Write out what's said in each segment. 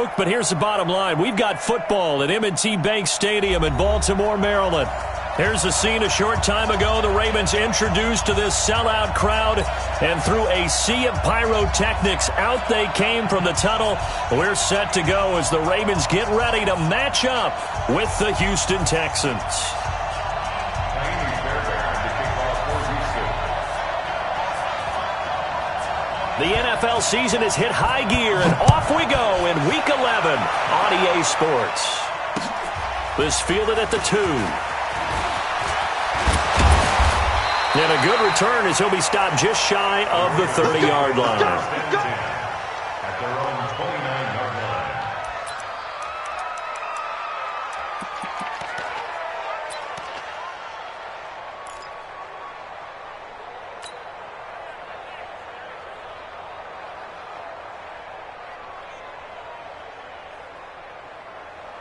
joke, but here's the bottom line. We've got football at M&T Bank Stadium in Baltimore, Maryland. Here's the scene a short time ago. The Ravens introduced to this sellout crowd, and through a sea of pyrotechnics, out they came from the tunnel. We're set to go as the Ravens get ready to match up with the Houston Texans. The NFL season has hit high gear, and off we go in Week 11 on EA Sports. This fielded at the 2. And a good return as he'll be stopped just shy of the 30-yard line. At their own 29-yard line.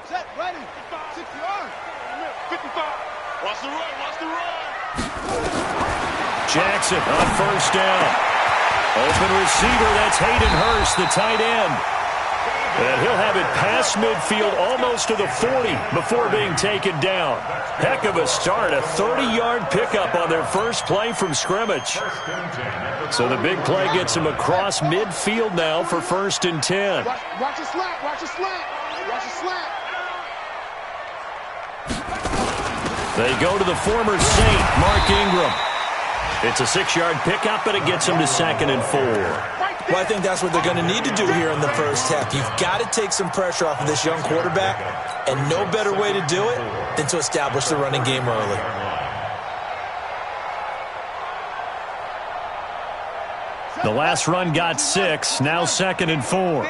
Set, ready, 6 yards. 55. Watch the run, watch the run. Jackson on first down. Open receiver, that's Hayden Hurst, the tight end. And he'll have it past midfield almost to the 40 before being taken down. Heck of a start, a 30-yard pickup on their first play from scrimmage. So the big play gets him across midfield now for 1st and 10. Watch the slant, watch the slant, watch the slant. They go to the former Saint, Mark Ingram. It's a 6-yard pickup, but it gets them to 2nd and 4. Well, I think that's what they're going to need to do here in the first half. You've got to take some pressure off of this young quarterback, and no better way to do it than to establish the running game early. The last run got 6, now 2nd and 4.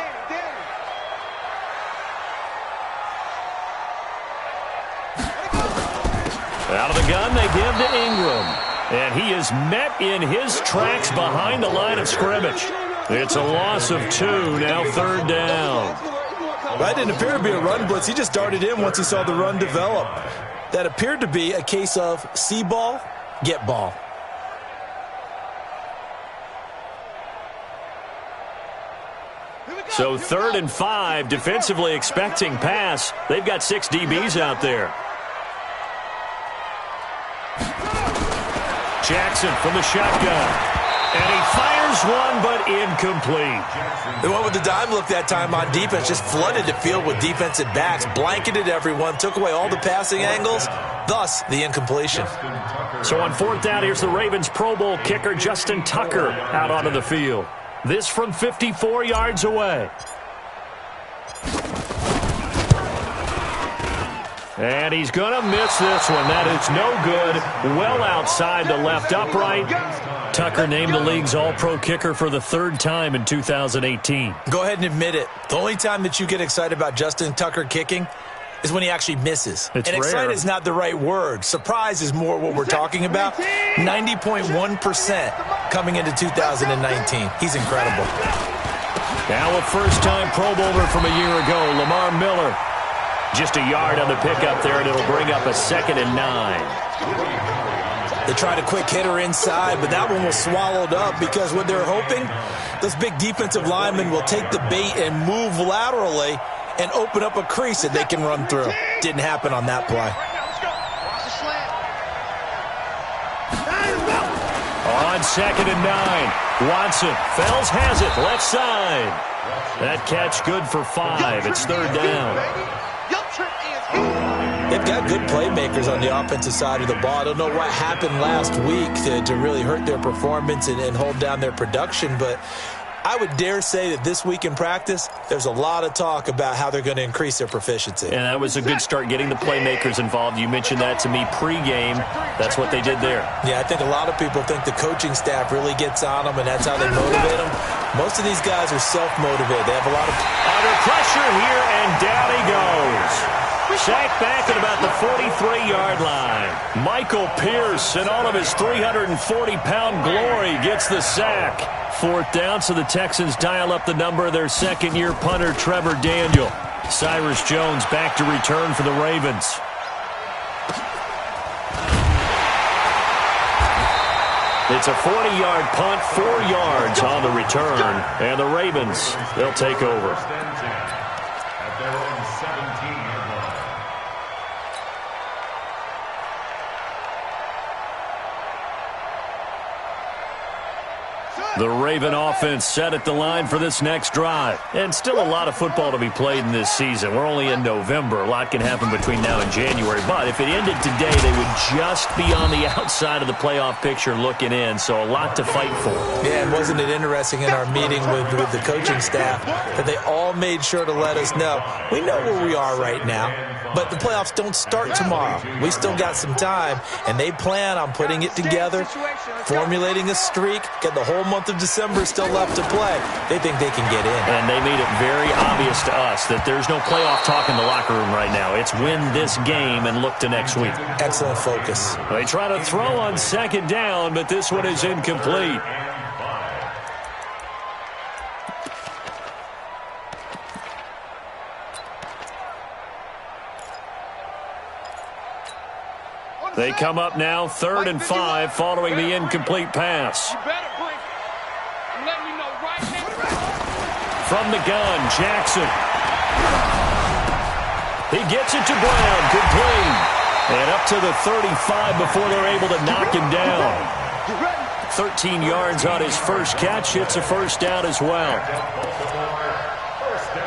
Out of the gun, they give to Ingram. And he is met in his tracks behind the line of scrimmage. It's a loss of 2, now 3rd down. That didn't appear to be a run blitz. He just darted in once he saw the run develop. That appeared to be a case of see ball, get ball. So 3rd and 5, defensively expecting pass. They've got 6 DBs out there. Jackson from the shotgun. And he fires one, but incomplete. They went with the dime look that time on defense, just flooded the field with defensive backs, blanketed everyone, took away all the passing angles, thus the incompletion. So on 4th down, here's the Ravens Pro Bowl kicker Justin Tucker out onto the field. This from 54 yards away. And he's going to miss this one. That is no good. Well outside the left upright. Tucker named the league's all-pro kicker for the 3rd time in 2018. Go ahead and admit it. The only time that you get excited about Justin Tucker kicking is when he actually misses. It's and rare. Excited is not the right word. Surprise is more what we're talking about. 90.1% coming into 2019. He's incredible. Now a first-time Pro Bowler from a year ago, Lamar Miller. Just a yard on the pickup there, and it'll bring up a 2nd and 9. They tried a quick hitter inside, but that one was swallowed up because what they're hoping, those big defensive linemen will take the bait and move laterally and open up a crease that they can run through. Didn't happen on that play. On 2nd and 9, Watson. Fells has it, left side. That catch good for 5. It's 3rd down. They've got good playmakers on the offensive side of the ball. I don't know what happened last week to really hurt their performance and hold down their production, but I would dare say that this week in practice, there's a lot of talk about how they're going to increase their proficiency. And that was a good start getting the playmakers involved. You mentioned that to me pregame. That's what they did there. Yeah, I think a lot of people think the coaching staff really gets on them, and that's how they motivate them. Most of these guys are self-motivated. They have a lot of... Under pressure here, and down he goes. Sacked back at about the 43-yard line. Michael Pierce, in all of his 340-pound glory, gets the sack. 4th down, so the Texans dial up the number of their 2nd-year punter, Trevor Daniel. Cyrus Jones back to return for the Ravens. It's a 40-yard punt, 4 yards on the return. And the Ravens, they'll take over. The Raven offense set at the line for this next drive. And still a lot of football to be played in this season. We're only in November. A lot can happen between now and January. But if it ended today, they would just be on the outside of the playoff picture looking in. So a lot to fight for. Yeah, and wasn't it interesting in our meeting with the coaching staff that they all made sure to let us know, we know where we are right now, but the playoffs don't start tomorrow. We still got some time, and they plan on putting it together, formulating a streak, get the whole month of December still left to play. They think they can get in. And they made it very obvious to us that there's no playoff talk in the locker room right now. It's win this game and look to next week. Excellent focus. They try to throw on second down, but this one is incomplete. They come up now 3rd and 5 following the incomplete pass. From the gun, Jackson. He gets it to Brown, complete. And up to the 35 before they're able to knock him down. 13 yards on his first catch. It's a first down as well.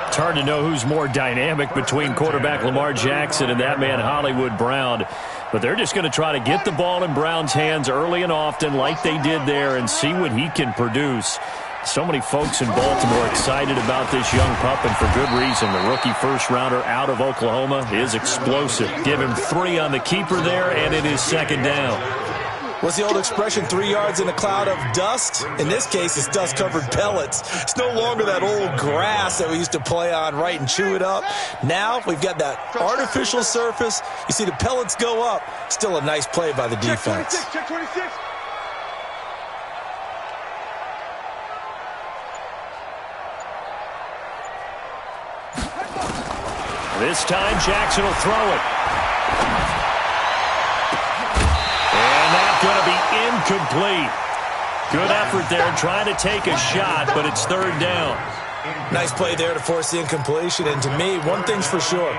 It's hard to know who's more dynamic between quarterback Lamar Jackson and that man Hollywood Brown. But they're just going to try to get the ball in Brown's hands early and often like they did there and see what he can produce. So many folks in Baltimore excited about this young pup, and for good reason. The rookie first-rounder out of Oklahoma is explosive. Give him 3 on the keeper there, and it is second down. What's the old expression, 3 yards in a cloud of dust? In this case, it's dust-covered pellets. It's no longer that old grass that we used to play on, right, and chew it up. Now we've got that artificial surface. You see the pellets go up. Still a nice play by the defense. Check 26. This time, Jackson will throw it. Going to be incomplete. Good effort there trying to take a shot, but it's 3rd down. Nice play there to force the incompletion. And to me, one thing's for sure.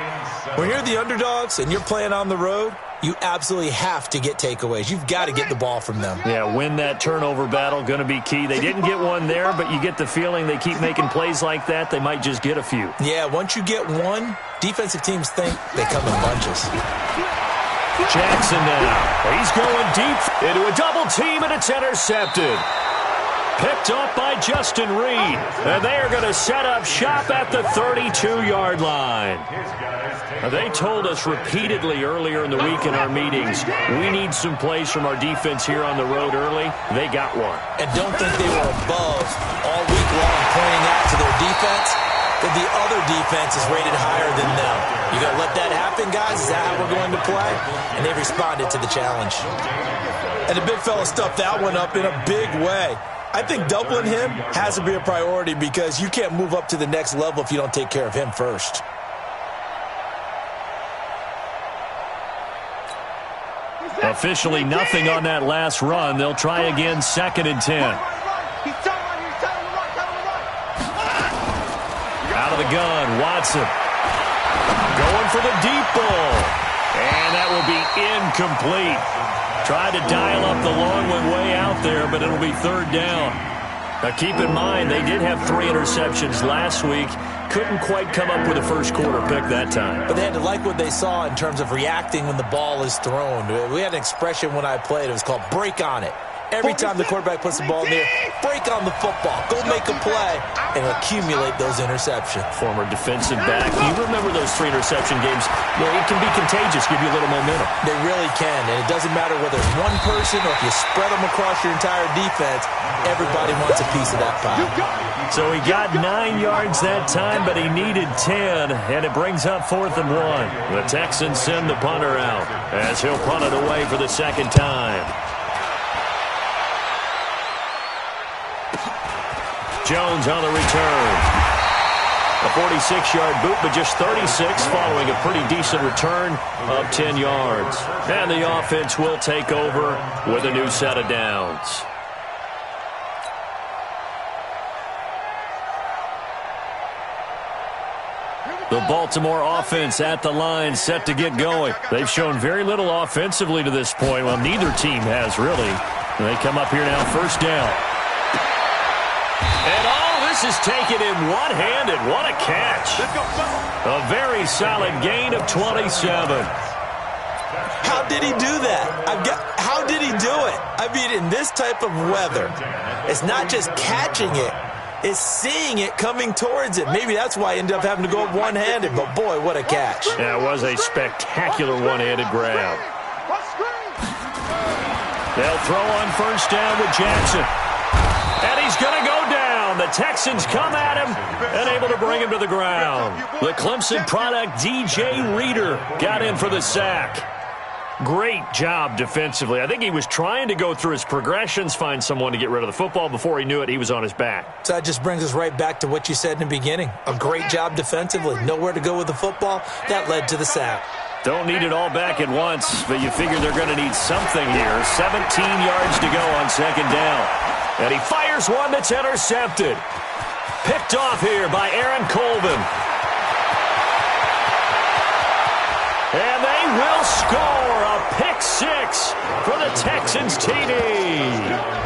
When you're the underdogs and you're playing on the road, you absolutely have to get takeaways. You've got to get the ball from them. Yeah, win that turnover battle, going to be key. They didn't get one there, but you get the feeling they keep making plays like that, they might just get a few. Yeah, once you get one, defensive teams think they come in bunches. Jackson now. He's going deep into a double team, and it's intercepted. Picked up by Justin Reed. And they are going to set up shop at the 32-yard line. They told us repeatedly earlier in the week in our meetings, we need some plays from our defense here on the road early. They got one. And don't think they were above all week long pointing out to their defense that the other defense is rated higher than them. You going to let that happen, guys? Is that how we're going to play? And they responded to the challenge. And the big fella stuffed that one up in a big way. I think doubling him has to be a priority because you can't move up to the next level if you don't take care of him first. Officially nothing on that last run. They'll try again, 2nd and 10. Out of the gun, Watson. Going for the deep ball. And that will be incomplete. Tried to dial up the long one way out there, but it'll be 3rd down. Now keep in mind, they did have 3 interceptions last week. Couldn't quite come up with a first quarter pick that time. But they had to like what they saw in terms of reacting when the ball is thrown. We had an expression when I played. It was called break on it. Every time the quarterback puts the ball in there, break on the football. Go make a play and accumulate those interceptions. Former defensive back. You remember those 3 interception games where it can be contagious, give you a little momentum. They really can, and it doesn't matter whether it's one person or if you spread them across your entire defense, everybody wants a piece of that pie. So he got 9 yards that time, but he needed 10, and it brings up 4th and 1. The Texans send the punter out as he'll punt it away for the 2nd time. Jones on the return. A 46-yard boot, but just 36 following a pretty decent return of 10 yards. And the offense will take over with a new set of downs. The Baltimore offense at the line, set to get going. They've shown very little offensively to this point. Well, neither team has really. They come up here now, 1st down. This is taken in one-handed. What a catch. A very solid gain of 27. How did he do that? How did he do it? I mean, in this type of weather, it's not just catching it, it's seeing it coming towards it. Maybe that's why he ended up having to go up one-handed, but boy, what a catch. That was a spectacular one-handed grab. They'll throw on first down with Jackson. And he's going to go down. The Texans come at him and able to bring him to the ground. The Clemson product, DJ Reader, got in for the sack. Great job defensively. I think he was trying to go through his progressions, find someone to get rid of the football. Before he knew it, he was on his back. So that just brings us right back to what you said in the beginning. A great job defensively. Nowhere to go with the football. That led to the sack. Don't need it all back at once, but you figure they're going to need something here. 17 yards to go on second down. And he fires one that's intercepted. Picked off here by Aaron Colvin. And they will score a pick six for the Texans TD.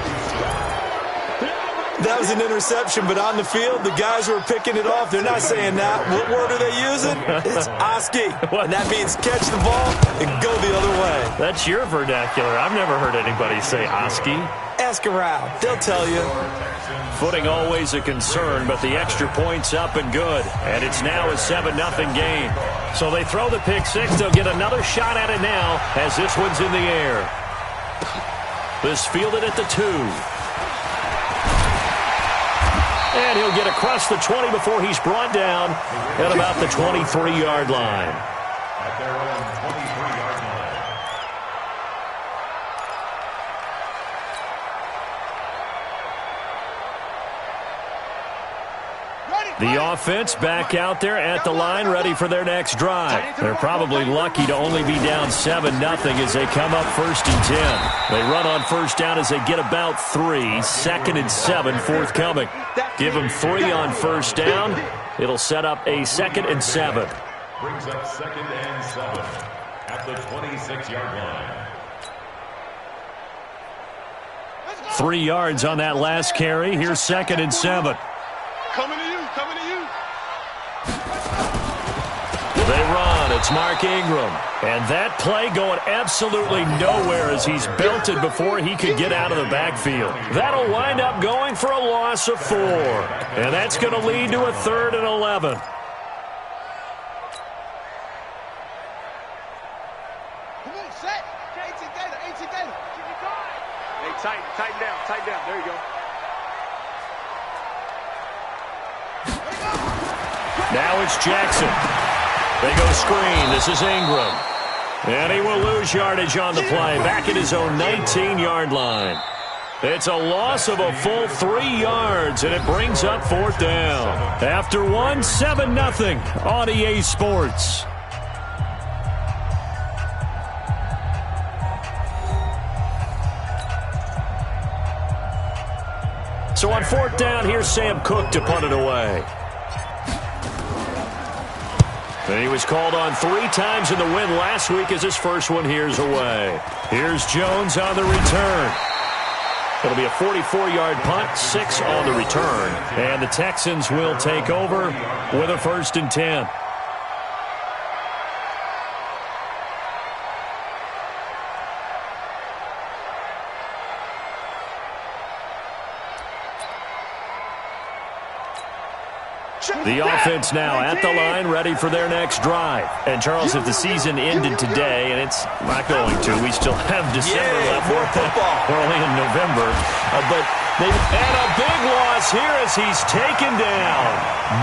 That was an interception, but on the field, the guys who are picking it off, they're not saying that. What word are they using? It's Oski. And that means catch the ball and go the other way. That's your vernacular. I've never heard anybody say Oski. Ask around. They'll tell you. Footing always a concern, but the extra point's up and good. And it's now a 7-0 game. So they throw the pick six. They'll get another shot at it now as this one's in the air. This fielded at the 2. And he'll get across the 20 before he's brought down at about the 23-yard line. At their own 23-yard line. The offense back out there at the line, ready for their next drive. They're probably lucky to only be down 7-0 as they come up 1st and 10. They run on first down as they get about 3. 2nd and 7 forthcoming. Give them 3 on first down. It'll set up a 2nd and 7. Brings up 2nd and 7 at the 26-yard line. 3 yards on that last carry. Here's 2nd and 7. Coming to you, coming to you. They run. It's Mark Ingram. And that play going absolutely nowhere as he's belted before he could get out of the backfield. That'll wind up going for a loss of 4. And that's going to lead to a 3rd and 11. Come on, set. 18 data, 18 data. Hey, tighten down. There you go. Now it's Jackson. They go screen. This is Ingram. And he will lose yardage on the play. Back at his own 19-yard line. It's a loss of a full 3 yards, and it brings up 4th down. After 1, 7-0 on EA Sports. So on 4th down, here's Sam Cook to punt it away. And he was called on 3 times in the win last week as his first one here's away. Here's Jones on the return. It'll be a 44-yard punt, 6 on the return. And the Texans will take over with a 1st and 10. The offense now at the line, ready for their next drive. And, Charles, if the season ended today, and it's not going to, we still have December left. More football. We're only in November. And a big loss here as he's taken down.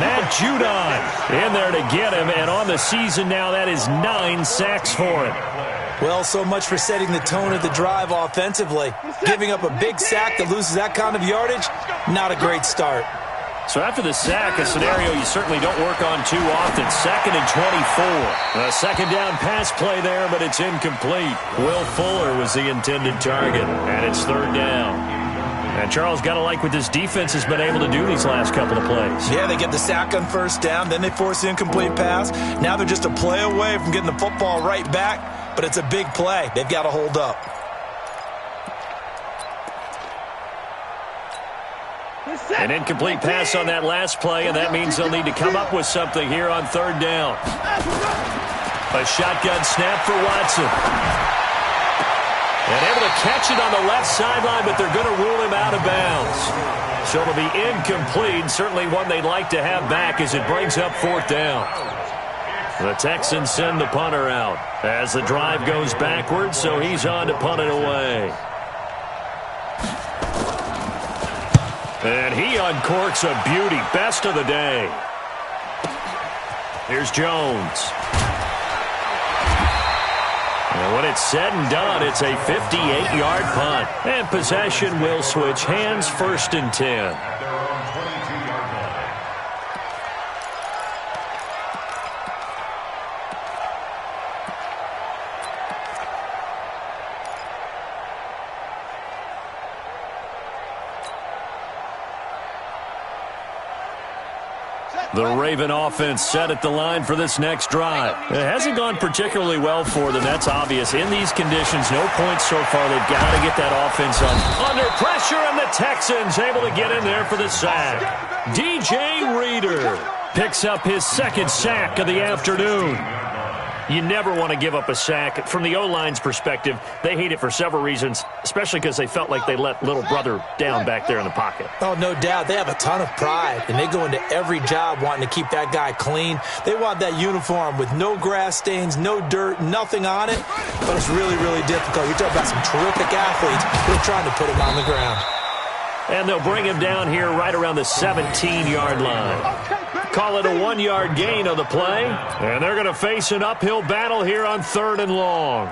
Matt Judon in there to get him. And on the season now, that is 9 sacks for him. Well, so much for setting the tone of the drive offensively. Giving up a big sack that loses that kind of yardage, not a great start. So after the sack, a scenario you certainly don't work on too often. 2nd and 24. A second down pass play there, but it's incomplete. Will Fuller was the intended target, and it's 3rd down. And Charles, got to like what this defense has been able to do these last couple of plays. Yeah, they get the sack on first down, then they force the incomplete pass. Now they're just a play away from getting the football right back, but it's a big play. They've got to hold up. An incomplete pass on that last play, and that means they'll need to come up with something here on third down. A shotgun snap for Watson. And able to catch it on the left sideline, but they're going to rule him out of bounds. So it'll be incomplete, certainly one they'd like to have back as it brings up fourth down. The Texans send the punter out as the drive goes backwards, so he's on to punt it away. And he uncorks a beauty. Best of the day. Here's Jones. And when it's said and done, it's a 58-yard punt. And possession will switch hands, 1st and 10. The Raven offense set at the line for this next drive. It hasn't gone particularly well for them. That's obvious. In these conditions, no points so far. They've got to get that offense under pressure, and the Texans able to get in there for the sack. DJ Reader picks up his 2nd sack of the afternoon. You never want to give up a sack. From the O-line's perspective, they hate it for several reasons, especially because they felt like they let little brother down back there in the pocket. Oh, no doubt. They have a ton of pride, and they go into every job wanting to keep that guy clean. They want that uniform with no grass stains, no dirt, nothing on it, but it's really, really difficult. You're talking about some terrific athletes who are trying to put him on the ground. And they'll bring him down here right around the 17-yard line. Call it a 1-yard gain on the play. And they're going to face an uphill battle here on 3rd and long.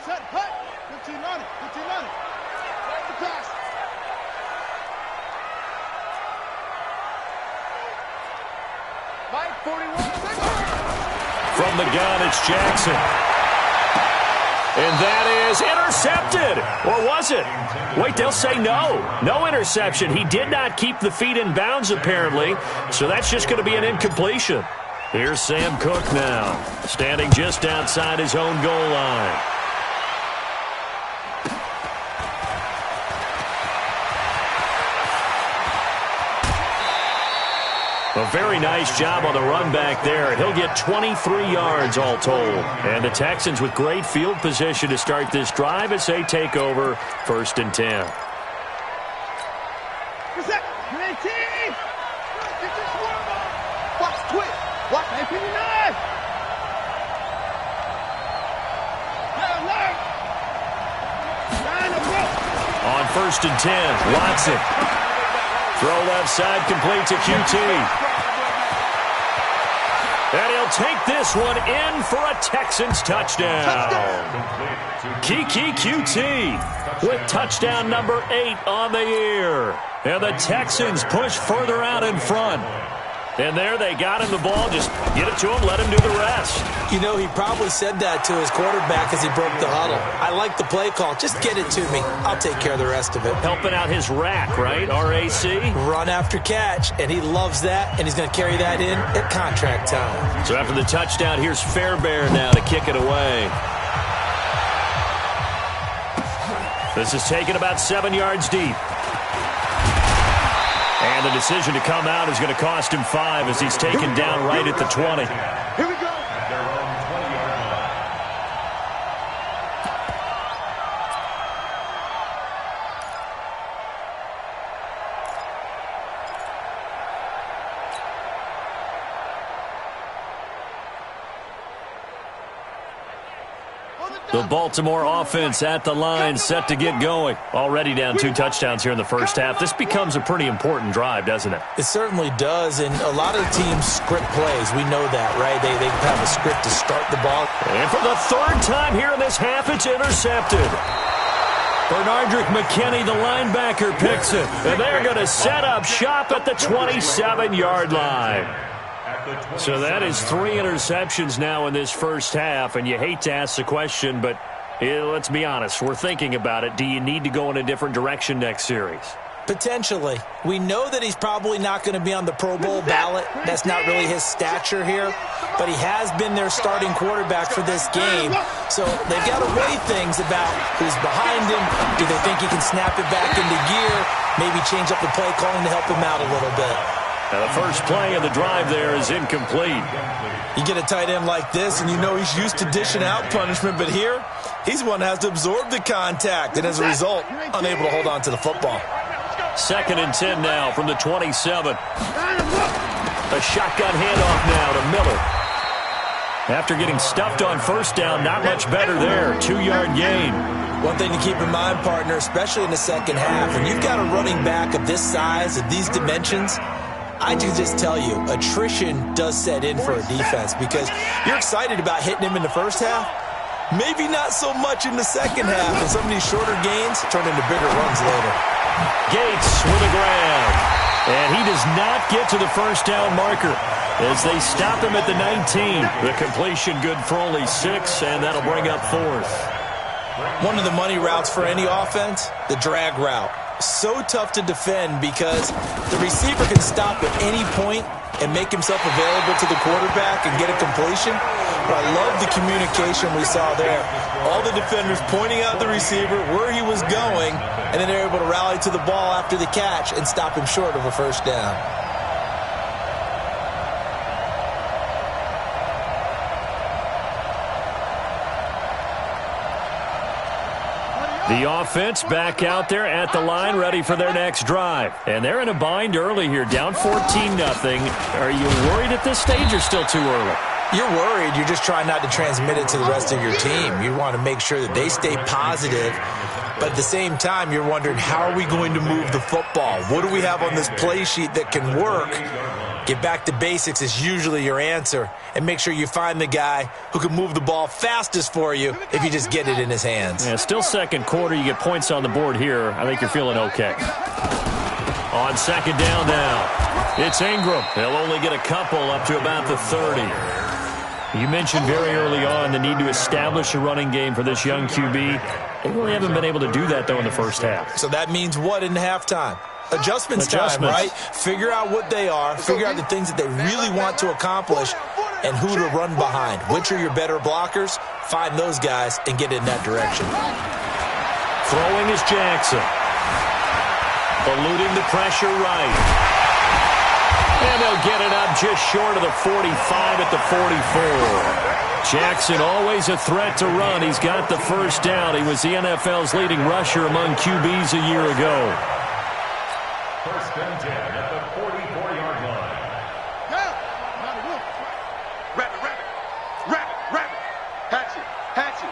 Set, hut. 15 on it. 15 on it. The pass. Mike, 41. From the gun, it's Jackson. And that is intercepted. Or was it? Wait, they'll say no. No interception. He did not keep the feet in bounds, apparently. So that's just going to be an incompletion. Here's Sam Cook now, standing just outside his own goal line. A very nice job on the run back there. He'll get 23 yards all told. And the Texans with great field position to start this drive as they take over 1st and 10. Watch twitch. Watch 59. On 1st and 10, Watson. Throw left side, complete to QT. And he'll take this one in for a Texans touchdown. Kiki QT with touchdown number 8 on the year. And the Texans push further out in front. And there they got him the ball. Just get it to him, let him do the rest. You know, he probably said that to his quarterback as he broke the huddle. I like the play call. Just get it to me. I'll take care of the rest of it. Helping out his rack, right? R-A-C? Run after catch. And he loves that, and he's going to carry that in at contract time. So after the touchdown, here's Fairbairn now to kick it away. This is taken about 7 yards deep. And the decision to come out is going to cost him 5 as he's taken down right at the 20. Here we go. The Baltimore offense at the line, set to get going. Already down 2 touchdowns here in the first half. This becomes a pretty important drive, doesn't it? It certainly does, and a lot of the teams script plays. We know that, right? They have a script to start the ball. And for the 3rd time here in this half, it's intercepted. Bernardrick McKinney, the linebacker, picks it. And they're going to set up shop at the 27-yard line. So that is 3 interceptions now in this first half, and you hate to ask the question, but let's be honest. We're thinking about it. Do you need to go in a different direction next series? Potentially. We know that he's probably not going to be on the Pro Bowl ballot. That's not really his stature here. But he has been their starting quarterback for this game. So they've got to weigh things about who's behind him. Do they think he can snap it back into gear? Maybe change up the play calling to help him out a little bit. Now the first play of the drive there is incomplete. You get a tight end like this, and you know he's used to dishing out punishment. But here, he's one that has to absorb the contact. And as a result, unable to hold on to the football. 2nd and 10 now from the 27. A shotgun handoff now to Miller. After getting stuffed on first down, not much better there. 2-yard gain. One thing to keep in mind, partner, especially in the second half, when you've got a running back of this size, of these dimensions, I can just tell you, attrition does set in for a defense because you're excited about hitting him in the first half. Maybe not so much in the second half, and some of these shorter gains turn into bigger runs later. Gates with the grab. And he does not get to the first down marker as they stop him at the 19. The completion good for only 6, and that'll bring up 4th. One of the money routes for any offense, the drag route. So tough to defend because the receiver can stop at any point and make himself available to the quarterback and get a completion. But I love the communication we saw there. All the defenders pointing out the receiver, where he was going, and then they're able to rally to the ball after the catch and stop him short of a first down. The offense back out there at the line, ready for their next drive. And they're in a bind early here, down 14-0. Are you worried at this stage or still too early? You're worried. You're just trying not to transmit it to the rest of your team. You want to make sure that they stay positive. But at the same time, you're wondering, how are we going to move the football? What do we have on this play sheet that can work? Get back to basics is usually your answer. And make sure you find the guy who can move the ball fastest for you if you just get it in his hands. Yeah, still second quarter. You get points on the board here. I think you're feeling okay. On 2nd down now, it's Ingram. He'll only get a couple up to about the 30. You mentioned very early on the need to establish a running game for this young QB. They really haven't been able to do that, though, in the first half. So that means what in halftime? Adjustments time, right? Figure out what they are. Figure out the things that they really want to accomplish and who to run behind. Which are your better blockers? Find those guys and get in that direction. Throwing is Jackson. Eluding the pressure right. And they'll get it up just short of the 45 at the 44. Jackson always a threat to run. He's got the first down. He was the NFL's leading rusher among QBs a year ago. 1st and 10 at the 44-yard line. Rabbit. Hatch it.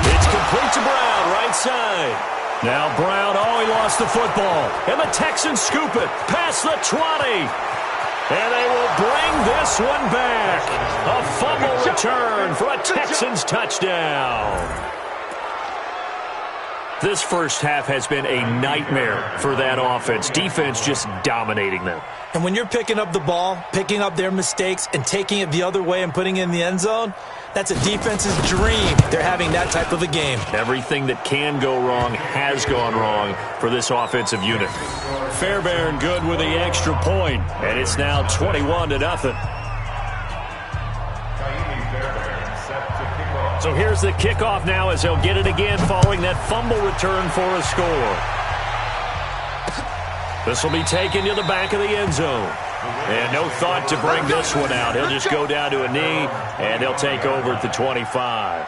It's complete to Brown, right side. Now Brown, he lost the football. And the Texans scoop it past the 20. And they will bring this one back. A fumble return for a Texans touchdown. This first half has been a nightmare for that offense. Defense just dominating them. And when you're picking up the ball, picking up their mistakes, and taking it the other way and putting it in the end zone, that's a defense's dream. They're having that type of a game. Everything that can go wrong has gone wrong for this offensive unit. Fairbairn good with the extra point, and it's now 21-0. So here's the kickoff now as they'll get it again following that fumble return for a score. This will be taken to the back of the end zone. And no thought to bring this one out. He'll just go down to a knee, and they'll take over at the 25.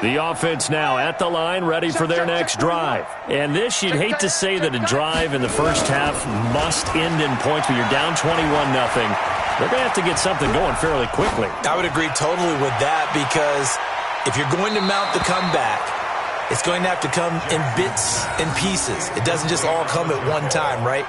The offense now at the line, ready for their next drive. And this, you'd hate to say that a drive in the first half must end in points, but you're down 21-0. They're going to have to get something going fairly quickly. I would agree totally with that because if you're going to mount the comeback, it's going to have to come in bits and pieces. It doesn't just all come at one time, right?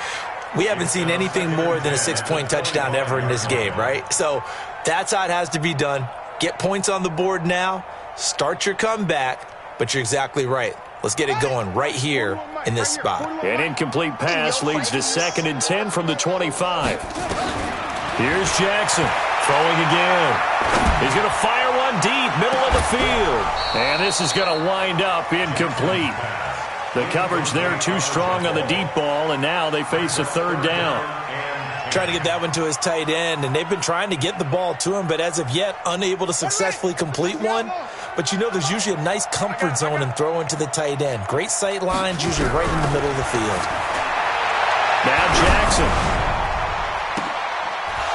We haven't seen anything more than a 6-point touchdown ever in this game, right? So that's how it has to be done. Get points on the board now. Start your comeback. But you're exactly right. Let's get it going right here in this spot. An incomplete pass leads to 2nd and 10 from the 25. Here's Jackson throwing again. He's going to fire one deep, middle of the field. And this is going to wind up incomplete. The coverage there too strong on the deep ball, and now they face a 3rd down. Trying to get that one to his tight end, and they've been trying to get the ball to him, but as of yet, unable to successfully complete one. But you know there's usually a nice comfort zone in throwing to the tight end. Great sight lines, usually right in the middle of the field. Now Jackson.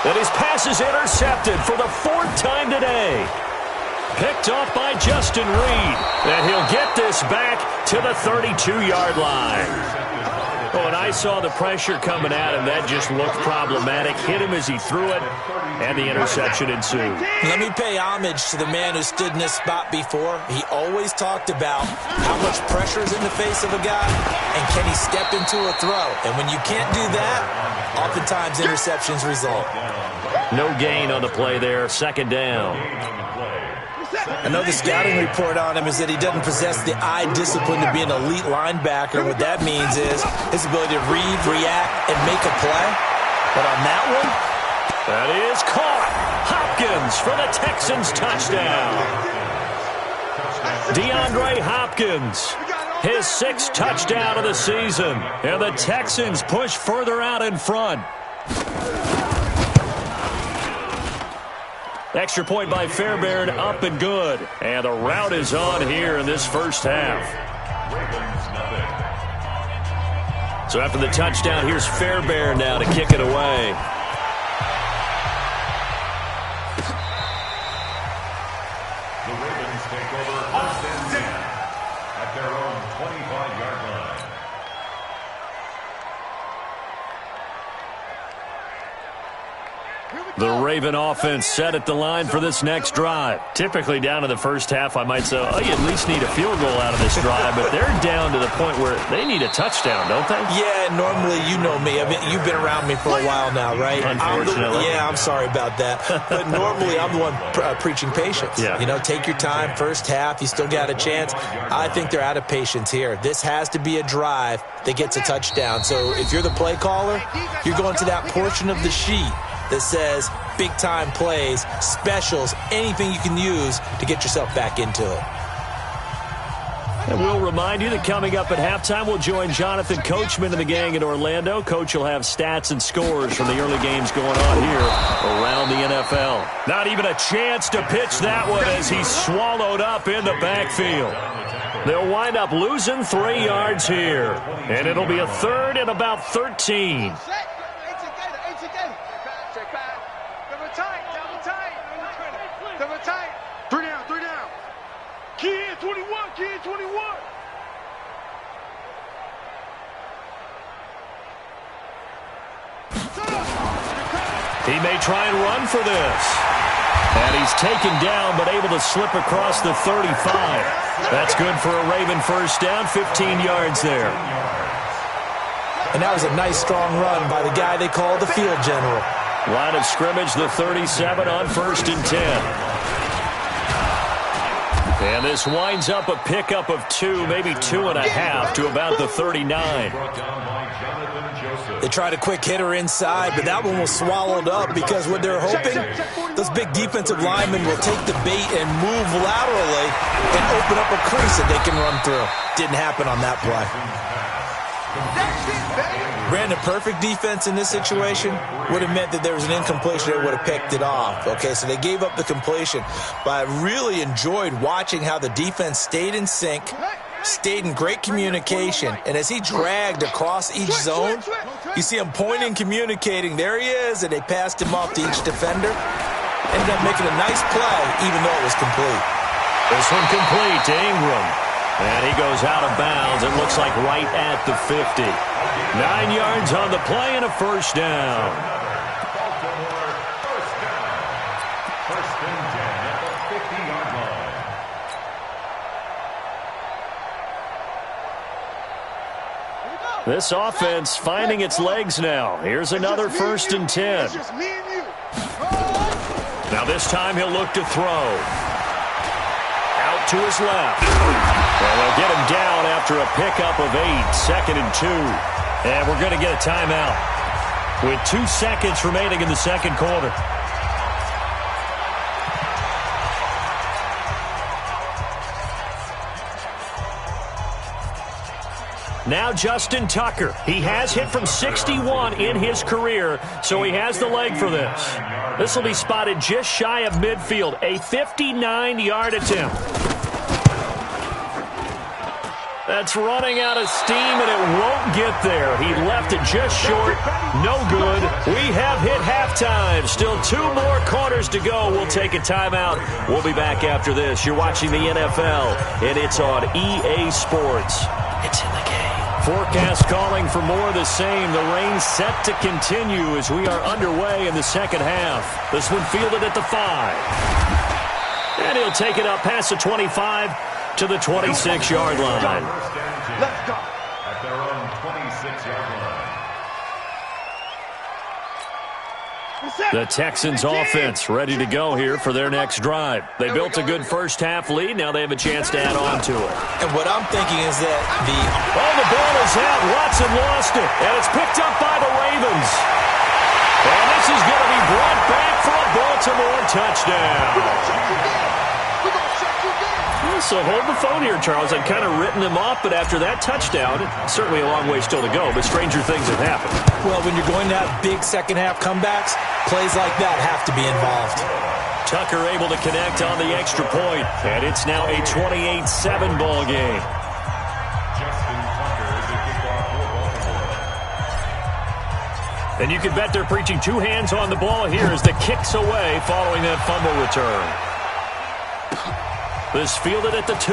And his pass is intercepted for the 4th time today. Picked off by Justin Reed. And he'll get this back to the 32-yard line. Oh, and I saw the pressure coming at him. That just looked problematic. Hit him as he threw it, and the interception ensued. Let me pay homage to the man who stood in this spot before. He always talked about how much pressure is in the face of a guy, and can he step into a throw. And when you can't do that, oftentimes interceptions result. No gain on the play there. 2nd down. I know the scouting report on him is that he doesn't possess the eye discipline to be an elite linebacker. What that means is his ability to read, react, and make a play. But on that one, that is caught. Hopkins for the Texans touchdown. DeAndre Hopkins, his 6th touchdown of the season. And the Texans push further out in front. Extra point by Fairbairn, up and good. And the route is on here in this first half. So after the touchdown, here's Fairbairn now to kick it away. The Ravens take over 1st and 10 at their own 25-yard line. The Raven offense set at the line for this next drive. Typically down in the first half, I might say, oh, you at least need a field goal out of this drive. But they're down to the point where they need a touchdown, don't they? Yeah, normally, you know me. I mean, you've been around me for a while now, right? Unfortunately. I'm sorry about that. But normally, I'm the one preaching patience. Yeah. You know, take your time. First half, you still got a chance. I think they're out of patience here. This has to be a drive that gets a touchdown. So if you're the play caller, you're going to that portion of the sheet that says big-time plays, specials, anything you can use to get yourself back into it. And we'll remind you that coming up at halftime, we'll join Jonathan Coachman and the gang in Orlando. Coach will have stats and scores from the early games going on here around the NFL. Not even a chance to pitch that one as he's swallowed up in the backfield. They'll wind up losing 3 yards here. And it'll be a 3rd and about 13. Kid 21, kid 21. He may try and run for this. And he's taken down but able to slip across the 35. That's good for a Raven first down, 15 yards there. And that was a nice, strong run by the guy they call the field general. Line of scrimmage, the 37 on 1st and 10. And this winds up a pickup of 2, maybe 2.5 to about the 39. They tried a quick hitter inside, but that one was swallowed up because what they're hoping, those big defensive linemen will take the bait and move laterally and open up a crease that they can run through. Didn't happen on that play. Brandon, perfect defense in this situation would have meant that there was an incompletion that would have picked it off. Okay, so they gave up the completion. But I really enjoyed watching how the defense stayed in sync, stayed in great communication. And as he dragged across each zone, you see him pointing, communicating. There he is, and they passed him off to each defender. Ended up making a nice play, even though it was complete. This one complete to Ingram. And he goes out of bounds. It looks like right at the 50. 9 yards on the play and a first down. First and 10 at the 50-yard line. This offense finding its legs now. Here's another 1st and 10. Now Now this time he'll look to throw. Out to his left. And they'll get him down after a pickup of 8, 2nd and 2. And we're going to get a timeout with 2 seconds remaining in the second quarter. Now Justin Tucker. He has hit from 61 in his career, so he has the leg for this. This will be spotted just shy of midfield, a 59-yard attempt. That's running out of steam, and it won't get there. He left it just short. No good. We have hit halftime. Still 2 more quarters to go. We'll take a timeout. We'll be back after this. You're watching the NFL, and it's on EA Sports. It's in the game. Forecast calling for more of the same. The rain set to continue as we are underway in the second half. This one fielded at the 5. And he'll take it up past the 25 to the 26-yard line. Let's go. At their own 26-yard line. The Texans offense ready to go here for their next drive. They built a good first half lead. Now they have a chance to add on to it. And what I'm thinking is that the ball is out. Watson lost it. And it's picked up by the Ravens. And this is going to be brought back for a Baltimore touchdown. So hold the phone here, Charles. I've kind of written them off, but after that touchdown, certainly a long way still to go, but stranger things have happened. Well, when you're going to have big second-half comebacks, plays like that have to be involved. Tucker able to connect on the extra point, and it's now a 28-7 ball game. Justin Tucker is the kickoff for Baltimore. And you can bet they're preaching 2 hands on the ball here as the kick's away following that fumble return. This fielded at the 2.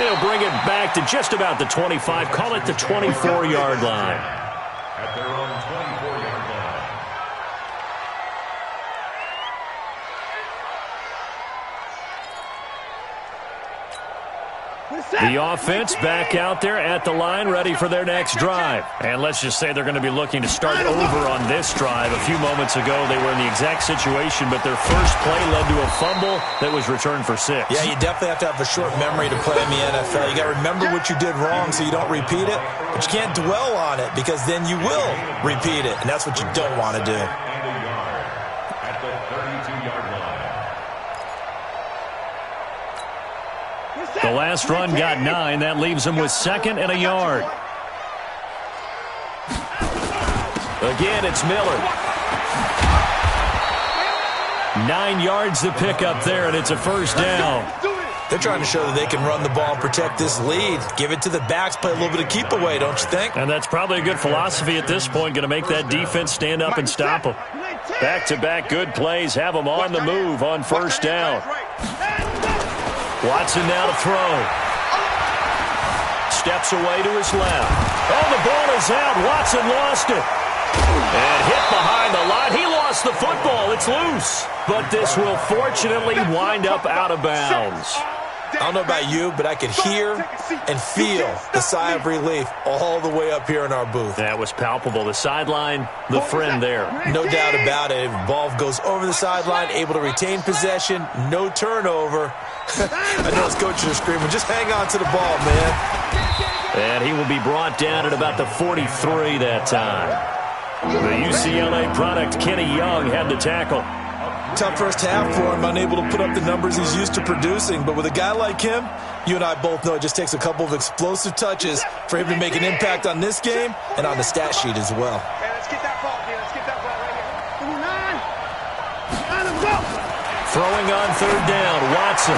They'll bring it back to just about the 25. Call it the 24-yard line. At their own 24-yard line. The offense back out there at the line, ready for their next drive. And let's just say they're going to be looking to start over on this drive. A few moments ago, they were in the exact situation, but their first play led to a fumble that was returned for 6. Yeah, you definitely have to have a short memory to play in the NFL. You got to remember what you did wrong so you don't repeat it, but you can't dwell on it because then you will repeat it, and that's what you don't want to do. And a yard at the 32-yard line. The last run got 9. That leaves them with 2nd and a yard. Again, it's Miller. 9 yards to pick up there, and it's a first down. They're trying to show that they can run the ball and protect this lead. Give it to the backs, play a little bit of keep away, don't you think? And that's probably a good philosophy at this point, going to make that defense stand up and stop them. Back-to-back good plays, have them on the move on first down. Watson now to throw. Steps away to his left. Oh, the ball is out. Watson lost it. And hit behind the line. He lost the football. It's loose. But this will fortunately wind up out of bounds. I don't know about you, but I could hear and feel the sigh of relief all the way up here in our booth. That was palpable. The sideline, the friend there. No doubt about it. Ball goes over the sideline, able to retain possession, no turnover. I know his coaches are screaming, just hang on to the ball, man. And he will be brought down at about the 43 that time. The UCLA product, Kenny Young, had the tackle. Tough first half for him, unable to put up the numbers he's used to producing. But with a guy like him, you and I both know it just takes a couple of explosive touches for him to make an impact on this game and on the stat sheet as well. Hey, let's get that ball, kid. Let's get that ball right here. 9. 9, let's go. Throwing on third down, Watson.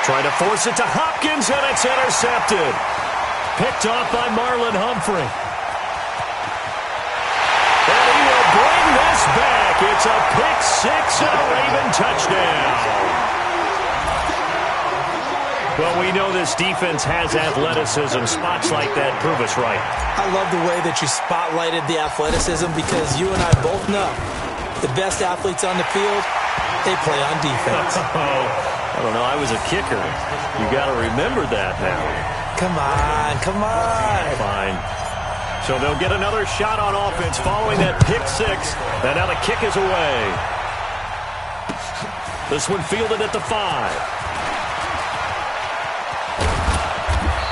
Trying to force it to Hopkins, and it's intercepted. Picked off by Marlon Humphrey. And he will bring this back. It's a pick 6 and a Raven touchdown. Well, we know this defense has athleticism. Spots like that prove us right. I love the way that you spotlighted the athleticism because you and I both know the best athletes on the field, they play on defense. I don't know. I was a kicker. You got to remember that now. Come on, come on. Fine. So they'll get another shot on offense following that pick six. And now the kick is away. This one fielded at the 5.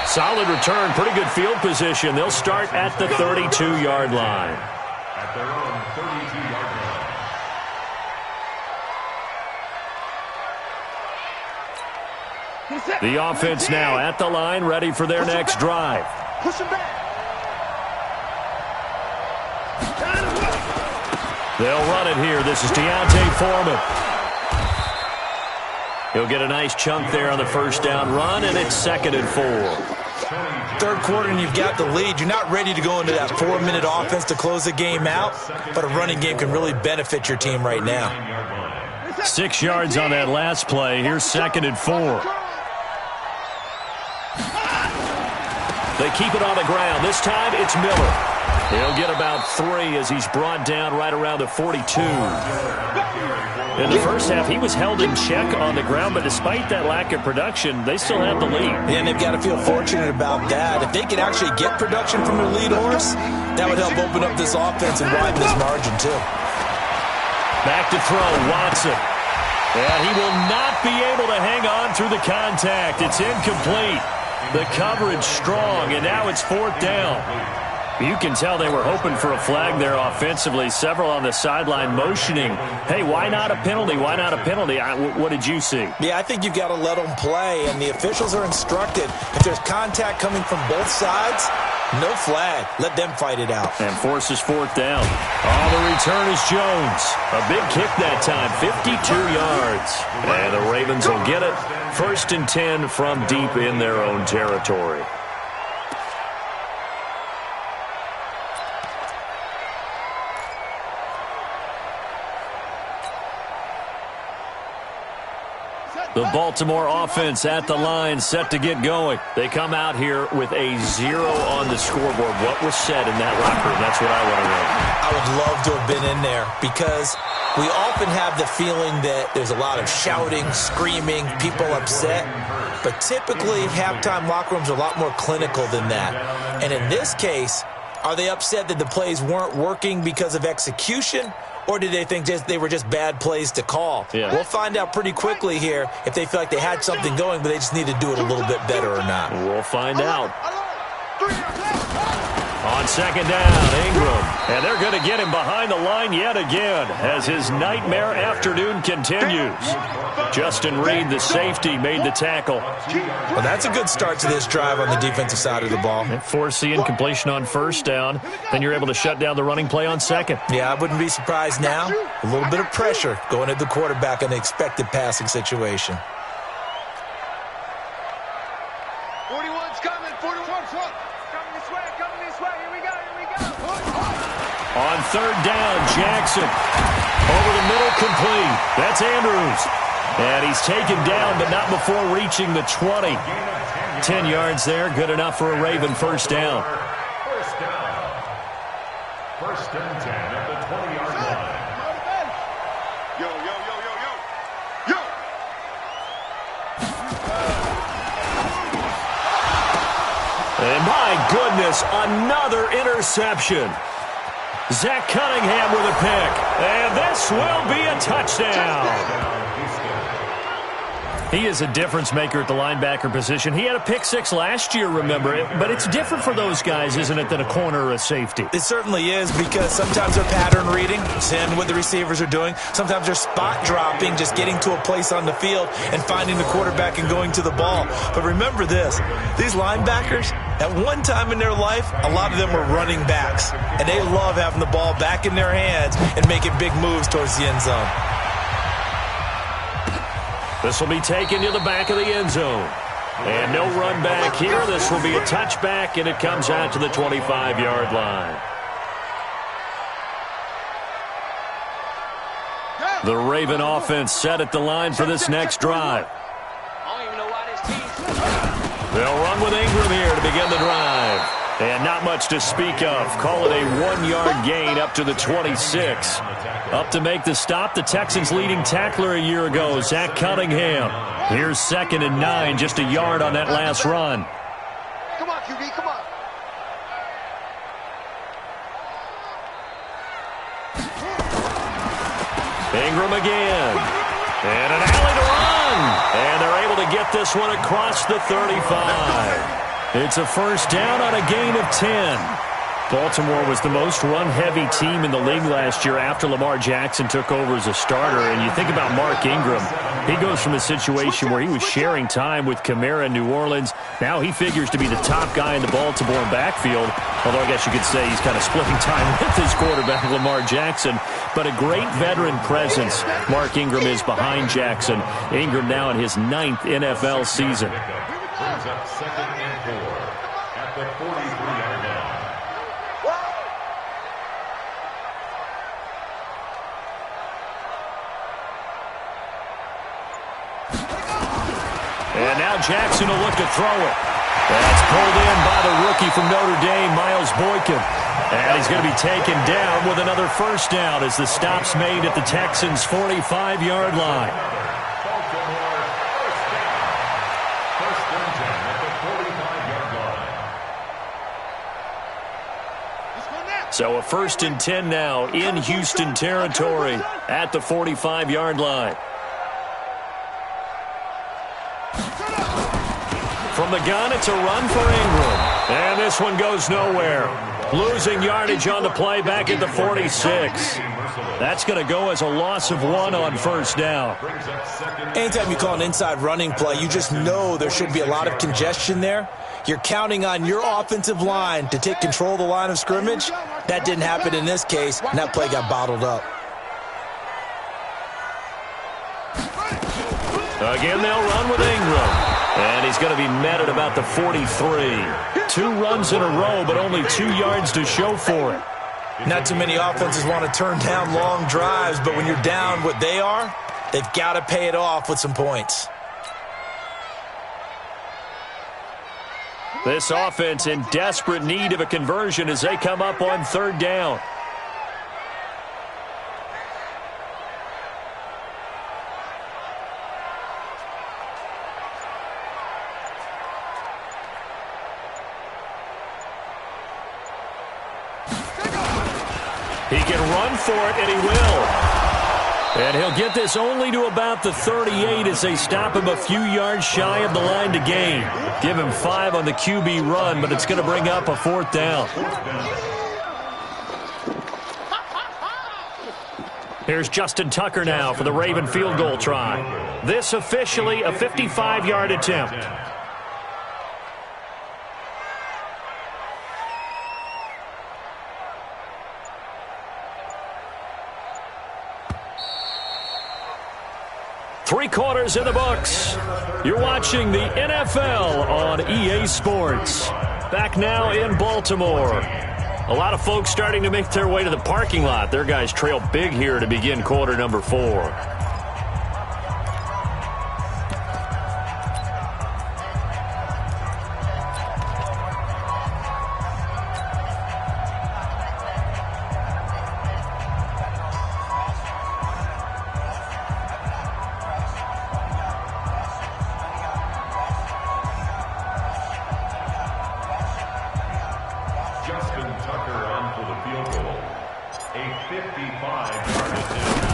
Solid return, pretty good field position. They'll start at the 32-yard line. At their own 32-yard line. The offense now at the line, ready for their next drive. Push him back. They'll run it here. This is Deontay Foreman. He'll get a nice chunk there on the first down run, and it's 2nd and 4. Third quarter and you've got the lead. You're not ready to go into that 4-minute offense to close the game out, but a running game can really benefit your team right now. 6 yards on that last play. Here's 2nd and 4. They keep it on the ground. This time it's Miller. He'll get about 3 as he's brought down right around the 42. In the first half, he was held in check on the ground, but despite that lack of production, they still have the lead. Yeah, and they've got to feel fortunate about that. If they could actually get production from their lead horse, that would help open up this offense and widen this margin, too. Back to throw, Watson. And he will not be able to hang on through the contact. It's incomplete. The coverage strong, and now it's 4th down. You can tell they were hoping for a flag there offensively. Several on the sideline motioning, hey, why not a penalty? Why not a penalty? What did you see? Yeah, I think you've got to let them play, and the officials are instructed. If there's contact coming from both sides, no flag. Let them fight it out. And forces 4th down. Oh, the return is Jones. A big kick that time, 52 yards. And the Ravens will get it. 1st and 10 from deep in their own territory. The Baltimore offense at the line, set to get going. They come out here with a 0 on the scoreboard. What was said in that locker room? That's what I want to know. I would love to have been in there because we often have the feeling that there's a lot of shouting, screaming, people upset. But typically, halftime locker rooms are a lot more clinical than that. And in this case, are they upset that the plays weren't working because of execution? Or did they think they were just bad plays to call? Yeah. We'll find out pretty quickly here if they feel like they had something going, but they just need to do it a little bit better or not. We'll find out. On 2nd down, Ingram. And they're going to get him behind the line yet again as his nightmare afternoon continues. Justin Reed, the safety, made the tackle. Well, that's a good start to this drive on the defensive side of the ball. And force the incompletion on 1st down. Then you're able to shut down the running play on 2nd. Yeah, I wouldn't be surprised now. A little bit of pressure going at the quarterback in an expected passing situation. 41's coming. 41's coming this way. Here we go. On 3rd down, Jackson. Over the middle, complete. That's Andrews. And he's taken down, but not before reaching the 20. 10 yards there, good enough for a Raven 1st down. 1st and 10 at the 20-yard line. Yo. And my goodness, another interception. Zach Cunningham with a pick. And this will be a touchdown. He is a difference maker at the linebacker position. He had a pick 6 last year, remember it. But it's different for those guys, isn't it, than a corner or a safety? It certainly is, because sometimes they're pattern reading, seeing what the receivers are doing. Sometimes they're spot dropping, just getting to a place on the field and finding the quarterback and going to the ball. But remember this, these linebackers, at one time in their life, a lot of them were running backs. And they love having the ball back in their hands and making big moves towards the end zone. This will be taken to the back of the end zone. And no run back here. This will be a touchback, and it comes out to the 25-yard line. The Raven offense set at the line for this next drive. They'll run with Ingram here to begin the drive. And not much to speak of. Call it a 1-yard gain up to the 26. Up to make the stop, the Texans' leading tackler a year ago, Zach Cunningham. Here's 2nd and 9, just a yard on that last run. Come on, QB, come on. Ingram again. And an alley to run. And they're able to get this one across the 35. It's a first down on a gain of 10. Baltimore was the most run-heavy team in the league last year after Lamar Jackson took over as a starter. And you think about Mark Ingram. He goes from a situation where he was sharing time with Kamara in New Orleans. Now he figures to be the top guy in the Baltimore backfield. Although I guess you could say he's kind of splitting time with his quarterback, Lamar Jackson. But a great veteran presence Mark Ingram is behind Jackson. Ingram now in his 9th NFL season. Brings up 2nd and 4 at the 43-yard line. And now Jackson will look to throw it. That's pulled in by the rookie from Notre Dame, Miles Boykin. And he's going to be taken down with another first down as the stop's made at the Texans' 45-yard line. First and 10 at the 45-yard line. So a first and 10 now in Houston territory at the 45-yard line. From the gun, it's a run for Ingram. And this one goes nowhere. Losing yardage on the play back at the 46. That's going to go as a loss of 1 on first down. Anytime you call an inside running play, you just know there should be a lot of congestion there. You're counting on your offensive line to take control of the line of scrimmage. That didn't happen in this case, and that play got bottled up. Again, they'll run with Ingram. And he's going to be met at about the 43. 2 runs in a row, but only 2 yards to show for it. Not too many offenses want to turn down long drives, but when you're down what they are, they've got to pay it off with some points. This offense in desperate need of a conversion as they come up on 3rd down. He can run for it, and he will. And he'll get this only to about the 38 as they stop him a few yards shy of the line to gain. Give him 5 on the QB run, but it's going to bring up a 4th down. Here's Justin Tucker now for the Raven field goal try. This officially a 55-yard attempt. Three quarters in the books. You're watching the NFL on EA Sports. Back now in Baltimore. A lot of folks starting to make their way to the parking lot. Their guys trail big here to begin quarter number 4. Justin Tucker on for the field goal. A 55-yard attempt.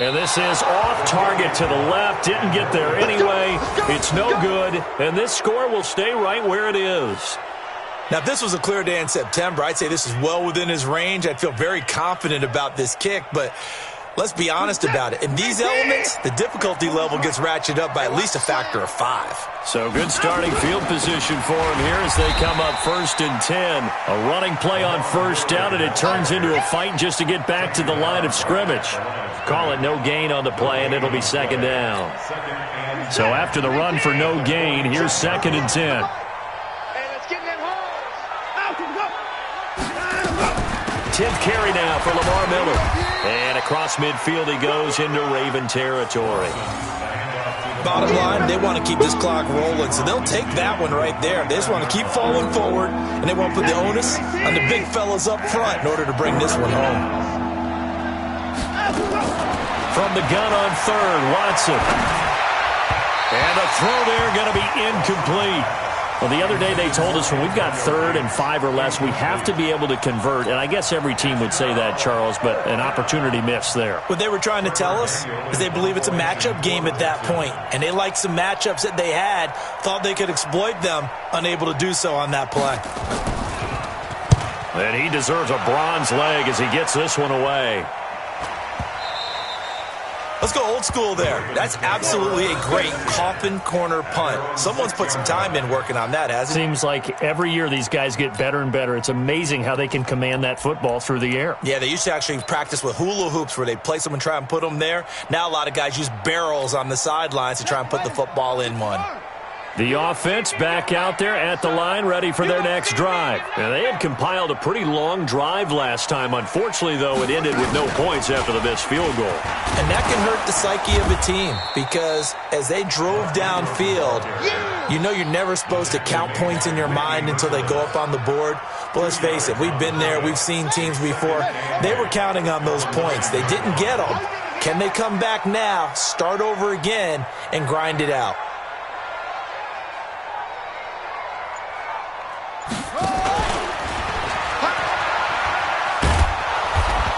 And this is off target to the left. Didn't get there anyway. It's no good. And this score will stay right where it is. Now, if this was a clear day in September, I'd say this is well within his range. I'd feel very confident about this kick, but let's be honest about it. In these elements, the difficulty level gets ratcheted up by at least a factor of 5. So good starting field position for him here as they come up 1st and 10. A running play on first down, and it turns into a fight just to get back to the line of scrimmage. Call it no gain on the play, and it'll be 2nd down. So after the run for no gain, here's 2nd and 10. 10th carry now for Lamar Miller. And across midfield he goes into Raven territory. Bottom line, they want to keep this clock rolling, so they'll take that one right there. They just want to keep falling forward, and they want to put the onus on the big fellas up front in order to bring this one home. From the gun on 3rd, Watson. And the throw there going to be incomplete. Well, the other day they told us when we've got 3rd and 5 or less, we have to be able to convert. And I guess every team would say that, Charles, but an opportunity missed there. What they were trying to tell us is they believe it's a matchup game at that point. And they liked some matchups that they had, thought they could exploit them, unable to do so on that play. And he deserves a bronze leg as he gets this one away. Let's go old school there. That's absolutely a great coffin corner punt. Someone's put some time in working on that, hasn't it? Seems like every year these guys get better and better. It's amazing how they can command that football through the air. Yeah, they used to actually practice with hula hoops where they'd place them and try and put them there. Now a lot of guys use barrels on the sidelines to try and put the football in one. The offense back out there at the line, ready for their next drive. Now, they had compiled a pretty long drive last time. Unfortunately, though, it ended with no points after the missed field goal. And that can hurt the psyche of a team because as they drove downfield, you know you're never supposed to count points in your mind until they go up on the board. But let's face it, we've been there. We've seen teams before. They were counting on those points. They didn't get them. Can they come back now, start over again, and grind it out?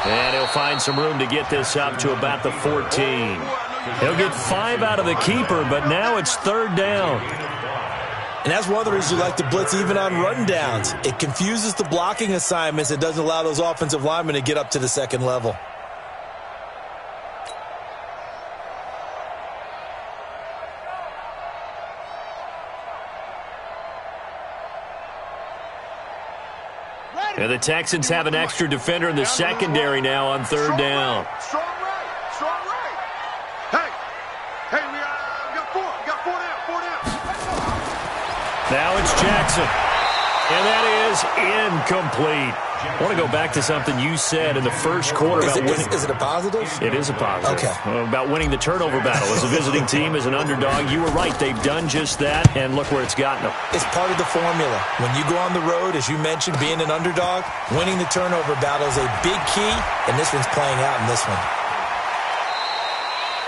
And he'll find some room to get this up to about the 14. He'll get 5 out of the keeper, but now it's 3rd down. And that's one of the reasons you like to blitz even on rundowns. It confuses the blocking assignments. It doesn't allow those offensive linemen to get up to the second level. And the Texans have an extra defender in the secondary now on 3rd down. Strong right. Hey, we got 4 down. Now it's Jackson. And that is incomplete. I want to go back to something you said in the first quarter. Is it a positive? It is a positive. Okay. About winning the turnover battle. As a visiting team, as an underdog, you were right. They've done just that, and look where it's gotten them. It's part of the formula. When you go on the road, as you mentioned, being an underdog, winning the turnover battle is a big key, and this one's playing out in this one.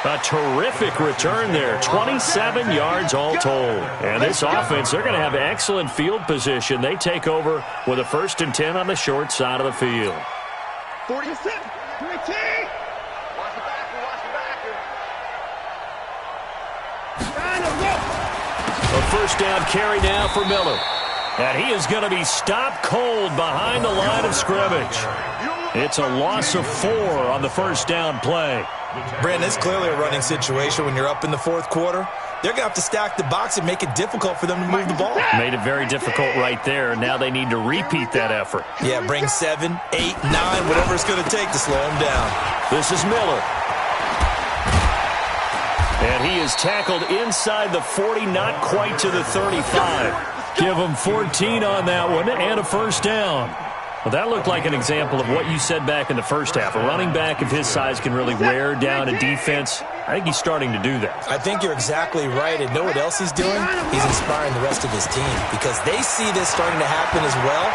A terrific return there. 27 yards all told. And this offense, they're going to have excellent field position. They take over with a 1st and 10 on the short side of the field. 47, 20. Watch the back. A 1st down carry now for Miller. And he is going to be stopped cold behind the line of scrimmage. It's a loss of 4 on the 1st down play. Brandon, it's clearly a running situation when you're up in the 4th quarter. They're going to have to stack the box and make it difficult for them to move the ball. Made it very difficult right there. Now they need to repeat that effort. Yeah, bring 7, 8, 9, whatever it's going to take to slow them down. This is Miller. And he is tackled inside the 40, not quite to the 35. Give him 14 on that one and a 1st down. Well, that looked like an example of what you said back in the first half. A running back of his size can really wear down a defense. I think he's starting to do that. I think you're exactly right. And know what else he's doing? He's inspiring the rest of his team because they see this starting to happen as well.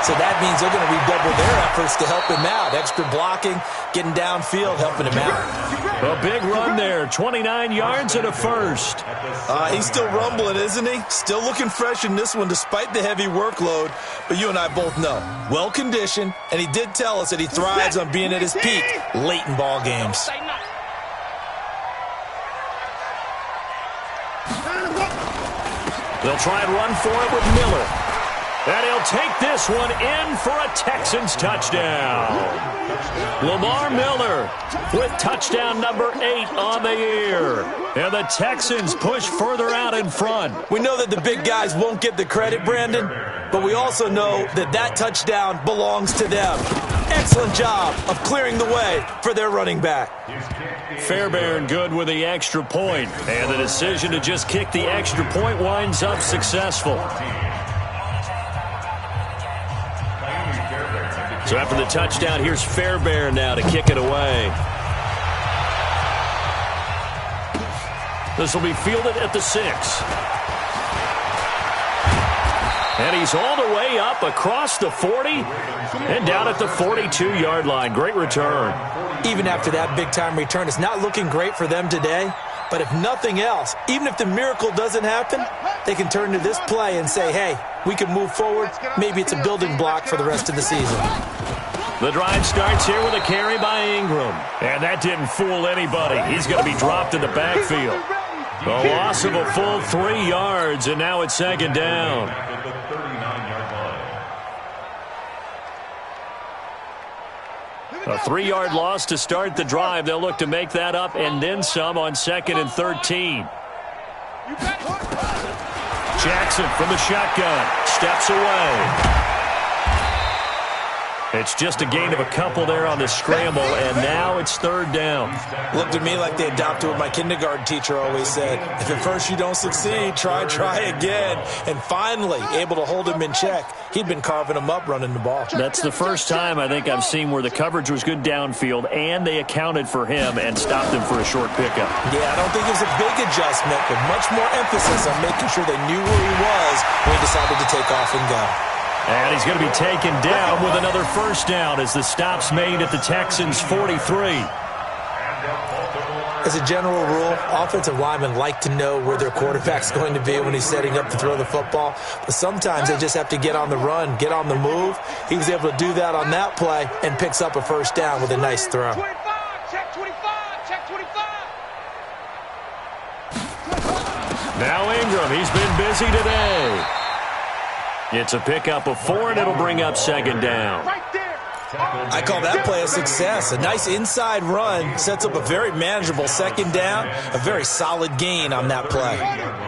So that means they're going to redouble their efforts to help him out. Extra blocking, getting downfield, helping him out. A big run there, 29 yards and a 1st. He's still rumbling, isn't he? Still looking fresh in this one despite the heavy workload. But you and I both know, well-conditioned, and he did tell us that he thrives on being at his peak late in ball games. They'll try and run for it with Miller. And he'll take this one in for a Texans touchdown. Lamar Miller with touchdown number 8 on the year. And the Texans push further out in front. We know that the big guys won't get the credit, Brandon, but we also know that that touchdown belongs to them. Excellent job of clearing the way for their running back. Fairbairn good with the extra point. And the decision to just kick the extra point winds up successful. So after the touchdown, here's Fairbairn now to kick it away. This will be fielded at the 6. And he's all the way up across the 40 and down at the 42-yard line. Great return. Even after that big-time return, it's not looking great for them today. But if nothing else, even if the miracle doesn't happen, they can turn to this play and say, hey, we can move forward. Maybe it's a building block for the rest of the season. The drive starts here with a carry by Ingram. And that didn't fool anybody. He's going to be dropped in the backfield. A loss of a full 3 yards, and now it's second down. A 3-yard loss to start the drive. They'll look to make that up and then some on 2nd and 13. Jackson from the shotgun. Steps away. It's just a gain of a couple there on the scramble, and now it's 3rd down. Looked to me like they adopted what my kindergarten teacher always said. If at first you don't succeed, try again. And finally, able to hold him in check. He'd been carving him up running the ball. That's the first time I think I've seen where the coverage was good downfield, and they accounted for him and stopped him for a short pickup. Yeah, I don't think it was a big adjustment, but much more emphasis on making sure they knew where he was when he decided to take off and go. And he's going to be taken down with another first down as the stop's made at the Texans' 43. As a general rule, offensive linemen like to know where their quarterback's going to be when he's setting up to throw the football. But sometimes they just have to get on the run, get on the move. He was able to do that on that play and picks up a first down with a nice throw. Check 25, check 25. Now Ingram, he's been busy today. It's a pickup of 4, and it'll bring up 2nd down. I call that play a success. A nice inside run sets up a very manageable 2nd down, a very solid gain on that play.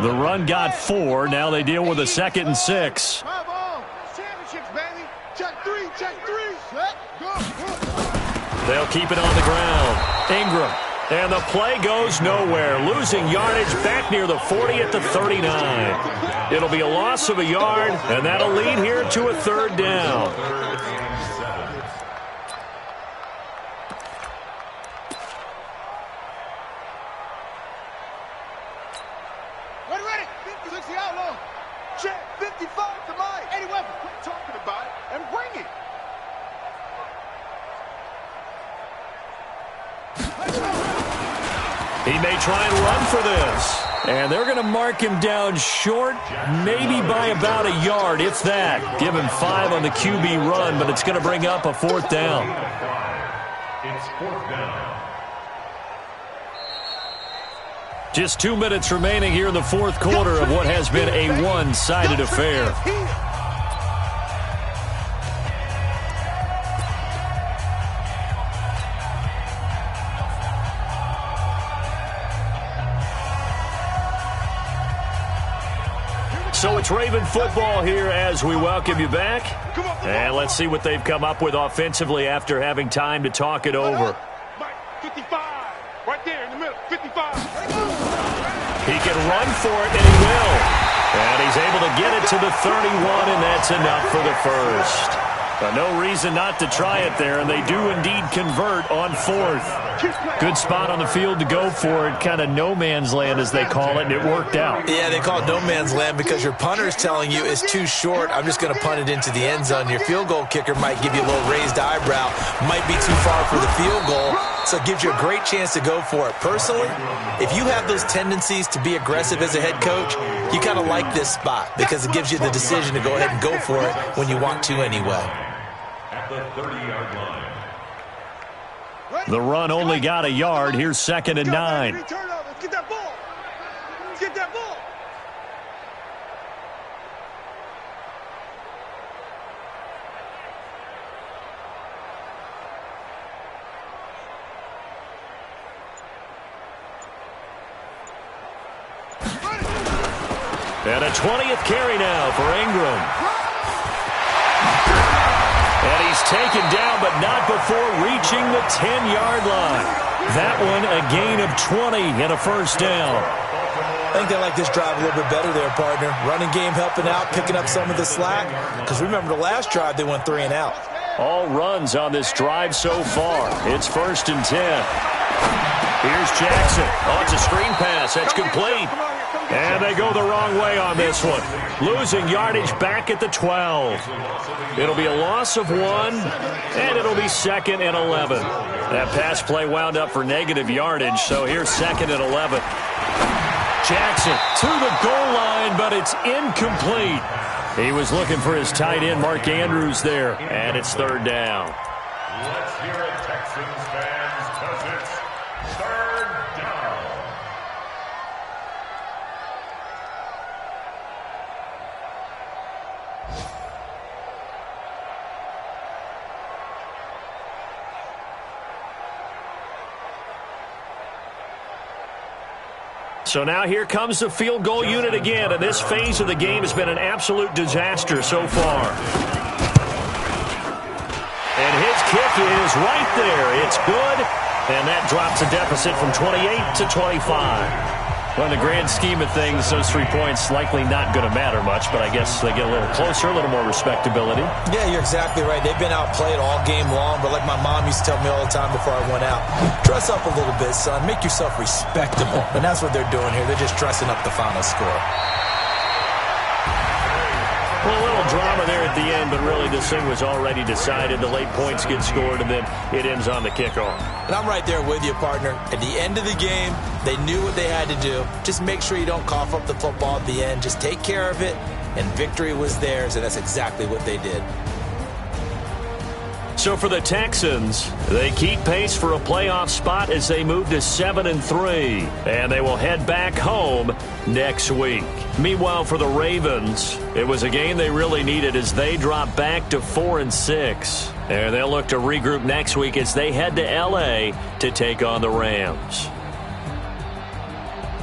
The run got 4. Now they deal with a 2nd and 6. Championships, baby. Check 3, check 3. Set, go. They'll keep it on the ground. Ingram. And the play goes nowhere. Losing yardage back near the 40 at the 39. It'll be a loss of a yard, and that'll lead here to a 3rd down. Ready. 60 outlaw. Check 55 to mine. Any weapon. Quit talking about it and bring it. He may try and run for this. And they're going to mark him down short, maybe by about a yard, if that. Give him 5 on the QB run, but it's going to bring up a 4th down. It's 4th down. Just 2 minutes remaining here in the 4th quarter of what has been a one-sided affair. So it's Raven football here as we welcome you back. And let's see what they've come up with offensively after having time to talk it over. 55, right there in the middle, 55. He can run for it, and he will. And he's able to get it to the 31, and that's enough for the first. But no reason not to try it there, and they do indeed convert on 4th. Good spot on the field to go for it, kind of no man's land as they call it, and it worked out. Yeah, they call it no man's land because your punter is telling you it's too short. I'm just going to punt it into the end zone. Your field goal kicker might give you a little raised eyebrow, might be too far for the field goal, so it gives you a great chance to go for it. Personally, if you have those tendencies to be aggressive as a head coach, you kind of like this spot because it gives you the decision to go ahead and go for it when you want to anyway. At the 30-yard line. The run only got a yard. Here's 2nd and 9. Let's get that ball. Let's get that ball. And a 20th carry now for Ingram. And he's taken down, but not before reaching the 10-yard line. That one a gain of 20 and a first down. I think they like this drive a little bit better there, partner. Running game helping out, picking up some of the slack. Because remember, the last drive, they went 3 and out. All runs on this drive so far. It's 1st and 10. Here's Jackson. Oh, it's a screen pass. That's complete. And they go the wrong way on this one. Losing yardage back at the 12. It'll be a loss of 1, and it'll be 2nd and 11. That pass play wound up for negative yardage, so here's 2nd and 11. Jackson to the goal line, but it's incomplete. He was looking for his tight end, Mark Andrews, there, and it's third down. Let's hear it, Texans fans, because it's third down. So now here comes the field goal unit again, and this phase of the game has been an absolute disaster so far. And his kick is right there. It's good, and that drops a deficit from 28 to 25. Well, in the grand scheme of things, those 3 points likely not going to matter much, but I guess they get a little closer, a little more respectability. Yeah, you're exactly right. They've been outplayed all game long, but like my mom used to tell me all the time before I went out, dress up a little bit, son. Make yourself respectable. And that's what they're doing here. They're just dressing up the final score. Well, a little drama there at the end, but really this thing was already decided. The late points get scored, and then it ends on the kickoff. And I'm right there with you, partner. At the end of the game, they knew what they had to do. Just make sure you don't cough up the football at the end. Just take care of it, and victory was theirs, and that's exactly what they did. So for the Texans, they keep pace for a playoff spot as they move to 7-3, and they will head back home next week. Meanwhile, for the Ravens, it was a game they really needed as they drop back to 4-6. And they'll look to regroup next week as they head to L.A. to take on the Rams.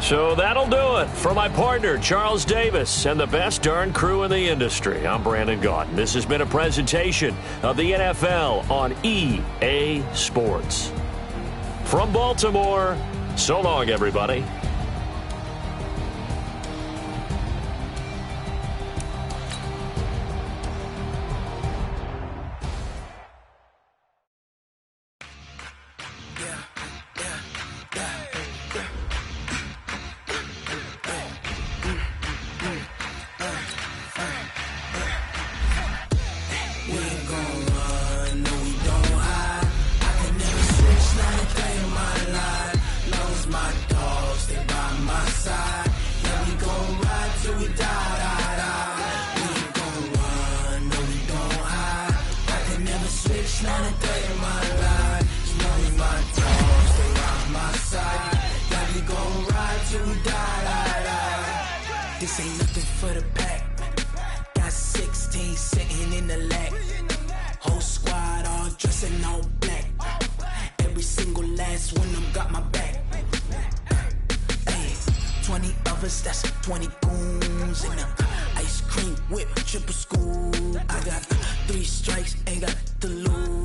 So that'll do it for my partner, Charles Davis, and the best darn crew in the industry. I'm Brandon Gaudin. This has been a presentation of the NFL on EA Sports. From Baltimore, so long, everybody. This ain't nothing for the pack. Got 16 sitting in the lap. Whole squad all dressing all black. Every single last one of them got my back. Hey, 20 of us, that's 20 goons in them. Ice cream whip, triple school. I got 3 strikes, ain't got to lose.